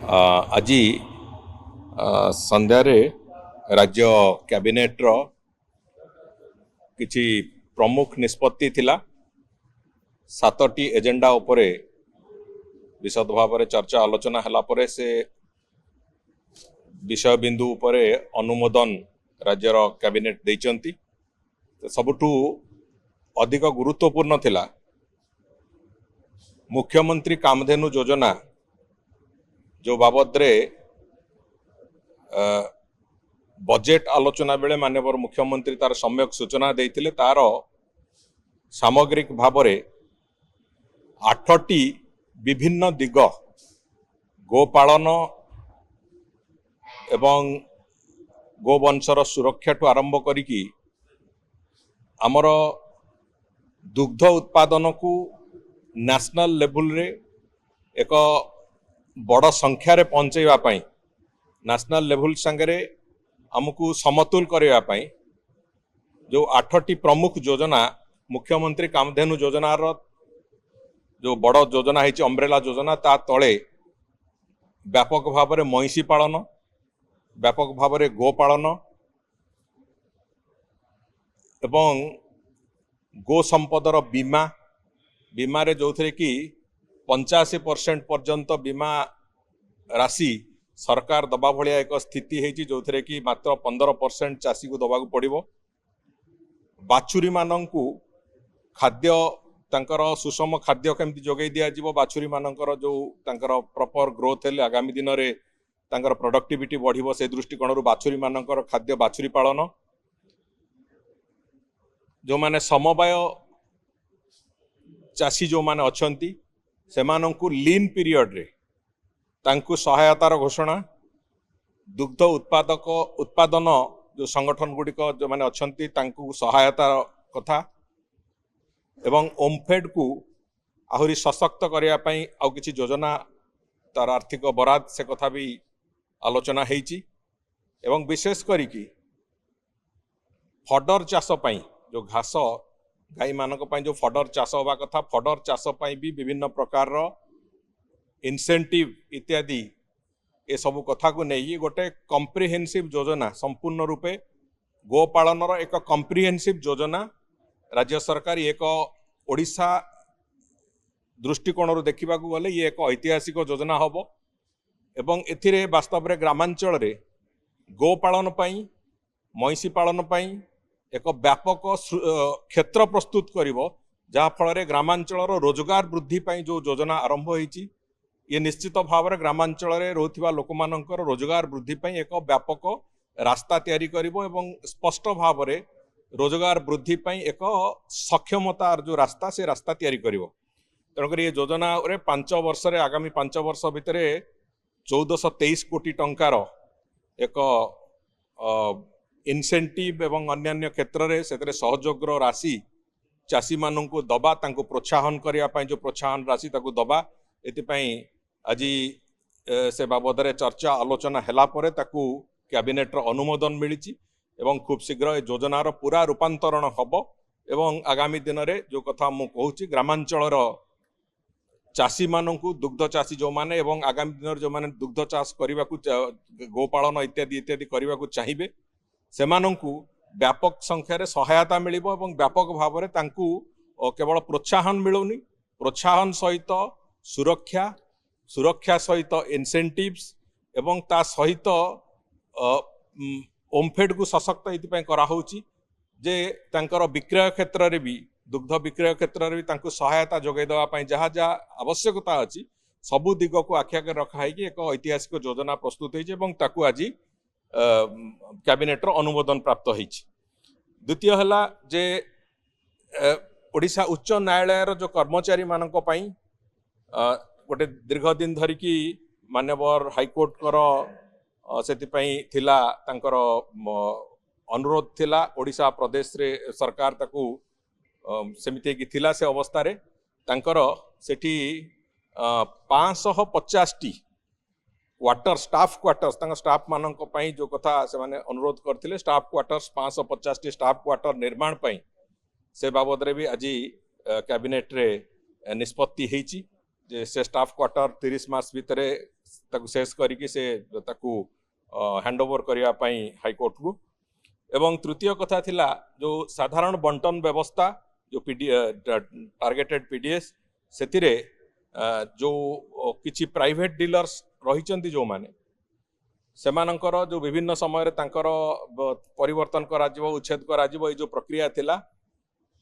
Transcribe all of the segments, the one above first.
आज संध्यारे राज्य कैबिनेट रो किछि प्रमुख निष्पत्ति थिला। 7टी एजेंडा उपरे विशद भाव में चर्चा आलोचना हला परे से विषय बिंदु उपरे अनुमोदन राज्यर कैबिनेट देइचंती। सबुठु अधिक गुरुत्वपूर्ण थिला मुख्यमंत्री कामधेनु योजना जो बाबद रे बजेट आलोचना बेले माननीय मुख्यमंत्री तार सम्यक सूचना देइतिले। तार सामग्रिक भाव में 8टी विभिन्न दिग गोपालन एवं गोवंशर सुरक्षा ठू आरंभ करिकी आमर दुग्ध उत्पादन को नेशनल लेवल रे एक बड़ संख्यार पहुंचाइवाई नेशनल लेवल संगे आमको समतुल करने जो 8टी प्रमुख योजना मुख्यमंत्री कामधेनु योजना रो जो बड़ योजना है अम्ब्रेला योजना ता तले व्यापक भाव में महिषी पालन, व्यापक भाव में गोपालन एवं गो संपदर बीमा बीमा रे जो थे कि 85% पर्यंत बीमा राशि सरकार दबा भलिया एक स्थिति है जो थे कि मात्र 15% चाषी को दबा पड़ो। बाछुरी मानंकु खाद्य तांकर सुषम खाद्य केमती जोगई दिया बाछुरी मानंकर जो तांकर प्रॉपर ग्रोथ है आगामी दिन में तांकर प्रोडक्टिविटी बढ़िबो से दृष्टिकोण बाछुरी मानंकर खाद्य बाछुरी पालन जो माने समवाय चाषी जो माने अछंती सेमानंकु लीन पीरियड रे तांकु सहायतार घोषणा, दुग्ध उत्पादक उत्पादन जो संगठन गुड़िक जो माने अछंती तांकु सहायता कथा एवं ओमफेड को आहुरी सशक्त करिया पई आउ किछि योजना तार आर्थिक बराद से कथा भी आलोचना हेइची। एवं विशेष करी कि फडर चाष पई जो घास गाई मानक पई जो फडर चाष होगा कथा फडर चाष पई भी विभिन्न प्रकार रो इंसेंटिव इत्यादि ए सब कथा को नहीं गोटे कम्प्रिहेन्सिव योजना संपूर्ण रूपे गोपालन एक कम्प्रिहेन्सिव योजना राज्य सरकार एक ओडिशा दृष्टिकोण देखा गले ये एक ऐतिहासिक योजना हम एवं एथिरे वास्तव में ग्रामांचल रे गोपालन पई महिषी पालन पई एक व्यापक क्षेत्र प्रस्तुत करिवो जहा फल ग्रामांचल रोजगार वृद्धि पई जो योजना आरंभ होईची ये निश्चित भाव में ग्रामांचल रे रोथिबा लोक मानकर रोजगार वृद्धि पई एक व्यापक रास्ता तैयारी करिवो एवं स्पष्ट भाव में रोजगार वृद्धि पई एक सक्षमतार जो रास्ता से रास्ता तैयारी करिवो। तेणुक ये योजना रे 5 वर्ष रे आगामी 5 वर्ष भितर 1423 कोटी टंकार एक इनसेंटिव एवं अन्य क्षेत्र में से सहयोग राशि चाषी मानू दबा तांको प्रोत्साहन करने जो प्रोत्साहन राशि ताकू दबा एतिपाई आज से बाबद रे चर्चा आलोचना हैला परे ताकू कैबिनेट रो अनुमोदन मिली एवं खूब शीघ्र ए योजनार पूरा रूपांतरण हब एवं आगामी दिन में जो कथा मु कहूची ग्रामांचल चाषी मानू दुग्ध चाषी जो माने एवं आगामी दिन जो माने दुग्ध चाष करने गोपालन इत्यादि इत्यादि करने को चाहिए सेमानंकु व्यापक संख्यार सहायता मिलिबो एवं व्यापक भाव में तांकु केवल प्रोत्साहन मिलुनी प्रोत्साहन सहित सुरक्षा सहित इनसेंटिव्स एवं ता सहित ओमफेड को सशक्त इतिपय कराहोची जे तांकर विक्रय क्षेत्र रे भी दुग्ध विक्रय क्षेत्र रे भी तांकु सहायता जोगै देवा पई जहा जहा आवश्यकता अछि सबु दिग को आख्या कर रखा है कि एक ऐतिहासिक योजना प्रस्तुत होइछ एवं ताकु आज कैबिनेट रो अनुमोदन प्राप्त होइछ। द्वितीय हला जे ओडिशा उच्च न्यायालय रो जो कर्मचारी मानक पई गोटे दीर्घ दिन धरिकी मान्यवर हाईकोर्ट कर सेतिपई थिला तांकर अनुरोध थिला ओडिशा प्रदेश रे सरकार ताकू सेमिति कि थिला से अवस्था रे तांकर सेठी 550टी क्वार्टर स्टाफ क्वार्टर्स स्टाफ मानक पई जो कथा से माने अनुरोध करथिले स्टाफ क्वार्टर्स 550टी स्टाफ क्वार्टर निर्माण पई से बाबद रे भी आज कैबिनेट रे निष्पत्ति हेची जे से स्टाफ क्वार्टर 30 मास भितर ताकू शेष करिकि से ताकू हैंड ओवर करिया पई हाईकोर्ट को। एवं तृतीय कथा थिला जो साधारण बंटन व्यवस्था जो टार्गेटेड पीडीएस सेतिरे जो किछि प्राइवेट डीलर्स रहिचंती जो माने सेमानंकर जो विभिन्न समय रे तांकर परिवर्तन करा जिवो उच्छेद करा जिवो जो प्रक्रिया थिला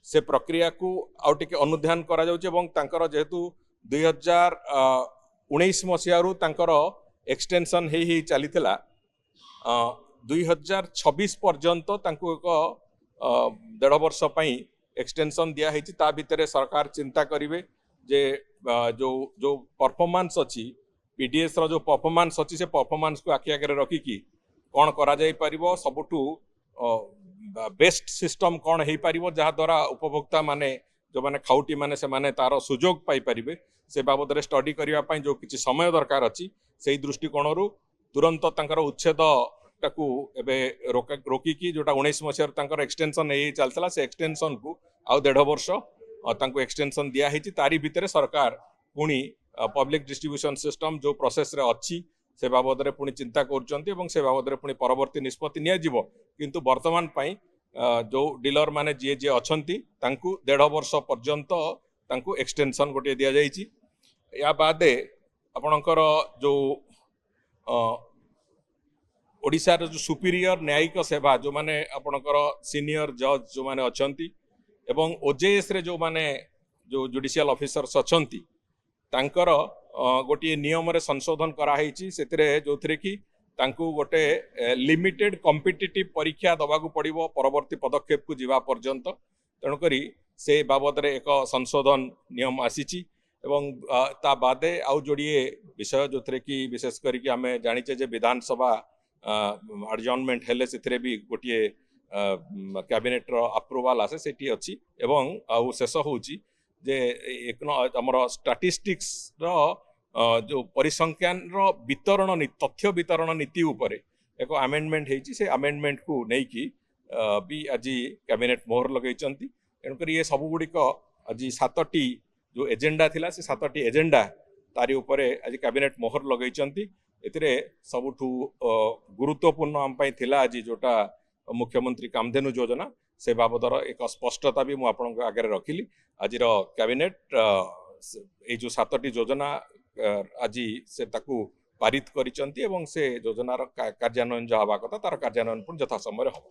से प्रक्रिया को आउटिके अनुध्यान करा जाउछ एवं तांकर जेहेतु 2019 मसिया रु तांकर एक्सटेंशन हे चलीथिला 2026 पर्यंत तांको एक 1.5 वर्ष पई एक्सटेंशन दिया हेछि। ता भितरे सरकार चिंता करिवे जे जो जो परफॉर्मेंस अछि पीडीएस रो जो परफॉर्मेंस अछि से परफॉर्मेंस को आखि आगे रखी कि कौन करा जाई परिबो सबटू बेस्ट सिस्टम कौन हो पारिबो जहा द्वारा उपभोक्ता माने जो माने खाउटी माने से माने तार सुजोग पाई परिबे से बाबद रे स्टडी करिया पई जो किछि समय दरकार अछि सेही दृष्टिकोण रु तुरंत तांकर उच्छेद ताकू एबे रोकी की जोटा 19 मसिया तांकर एक्सटेंशन हे चलतला से एक्सटेंशन को आउ 1.5 वर्ष तांको एक्सटेंशन दिया हेछि। तारी भितरे सरकार पुणी पब्लिक डिस्ट्रीब्यूशन सिस्टम जो प्रोसेस रे अछि से बाबद रे पुणी चिंता करचंती एवं से बाबद रे पुणी परवर्ती निष्पत्ति निया जिवो। किंतु वर्तमान पई जो डीलर माने जे जे अछंती तांकू 1.5 वर्ष पर्यंत तांकू एक्सटेंशन गोटे दिया जाइछि। या बादे आपणकर जो ओडिशार जो सुपीरियर न्यायिक सेवा जो माने आपणकर सीनियर जज जो माने अछंती एवं ओजेएस रे जो माने जो जुडिशियल ऑफिसर्स अछंती तांकर गोटे नियम रे संशोधन करा हेछि सेतिरे जोथरे कि तांकू गोटे लिमिटेड कॉम्पिटिटिव परीक्षा दबाकू पड़िबो परवर्ती पदक्षेप को जीवा पर्यंत। तेणु करी से बाबद रे एक संशोधन नियम आसीछि एवं ता बादे आउ जोड़िए विषय जोथरे कि विशेष करी कि आमे जानिचे जे विधानसभा एडजर्नमेंट हेले सेतिरे भी गोटे कैबिनेट रो अप्रूवल आसे सेठी अछि एवं आउ शेष होउछि जे एक हमर स्टैटिस्टिक्स रो जो परिसंख्यान रो वितरण तथ्य वितरण नीति उपरे एक अमेंडमेंट हेछि से अमेंडमेंट को नै कि भी आज कैबिनेट मोहर लगैचंती। तेणुकर ये सब गुड़िक आज 7टी जो एजेंडा थिला से 7टी एजेंडा तारी उपरे आज कैबिनेट मोहर लगैचंती। एतिरे सबुठु गुरुत्वपूर्ण आम पई थिला आज जोटा मुख्यमंत्री कामधेनु योजना से बाबदर एक स्पष्टता भी मुझे आपन आगे रखिली। आज कैबिनेट ये जो 7टी योजना आज से ताकू पारित करिसंती एवं से योजनार कार्यान्वयन जो हवा कथा तार कार्यान्वयन यथा समय हम।